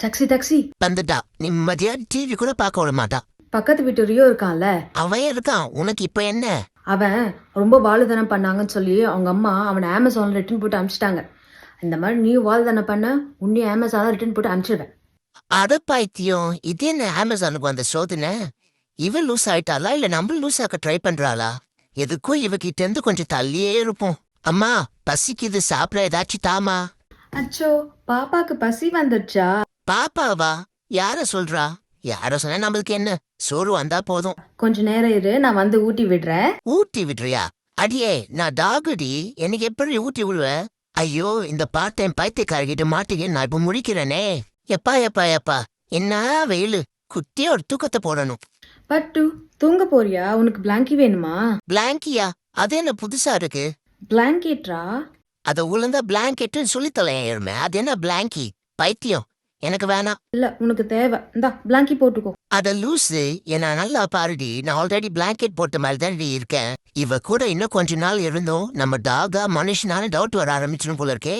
Taxi taxi. வந்துட்டா நிம்மதியா TV கூட பார்க்க விட மாட்டா. பக்கத்து வீட்டு ரியோ இருக்கான்ல, அவன் இருக்கான், உனக்கு இப்ப என்ன? அவன் ரொம்ப வாழுதனம் பண்ணாங்கன்னு சொல்லி அவங்க அம்மா அவனை அமேசான்ல ரிட்டர்ன் போட்டு அனுப்பிச்சிட்டாங்க. இந்த மாதிரி நீ வாழுதனம் பண்ண உன்னையும் அமேசான்ல ரிட்டர்ன் போட்டு அனுப்பிச்சிடுவேன். அட பைத்தியம், இது என்ன அமேசானுக்கு வந்த சோதனை? இவ லூஸ் ஆயிட்டாளா இல்ல நம்ம லூஸ் ஆக்க ட்ரை பண்றாளா? எதுக்கும் இவகிட்ட இருந்து கொஞ்சம் தள்ளியே இருப்போம். அம்மா பசிக்குது, சாப்பிட ஏதாச்சும் தாமா. அச்சோ, பாப்பாக்கு பசி வந்துடுச்சா? பாப்பாவா? யார சொல்றா? யார சொன்னா நம்மளுக்கு என்ன? சோறு வந்தா போதும். கொஞ்ச நேரம் இரு, நான் வந்து ஊட்டி விடுறேன். ஊட்டி விடுறியா? அடியே நான் டாகுடி, எனக்கு எப்படி ஊட்டி விடுவ? ஐயோ, இந்த பார்ட் டைம் பைத்தியக்காரகிட்ட மாட்டிக்க நான் இப்ப முடிக்கிறேனே. எப்பா எப்பா எப்பா, என்ன வெயிலு! குட்டியா ஒரு தூக்கத்தை போடணும். பட்டு தூங்க போறியா? உனக்கு பிளாங்கி வேணுமா? பிளாங்கியா? அது என்ன புதுசா இருக்கு? பிளாங்கெட்ரா? அத ஒழுங்கா பிளாங்கெட்டுன்னு சொல்லி தொலைமே. அது என்ன பிளாங்கி? பைத்தியம், எனக்கு வேணாம். இல்ல, உனக்கு தேவை. இந்தா பிளாங்கி போட்டுக்கோ. அத லூசு, என்ன நல்லா பாருடி. நான் ஆல்ரெடி பிளாங்கெட் போட்ட மாதிரி தான் இருக்கேன். இவ கூட இன்னும் கொஞ்ச நாள் இருந்தோம் நம்ம டாகா மனுஷனான டவுட் வர ஆரம்பிச்சிடும் போல இருக்கே.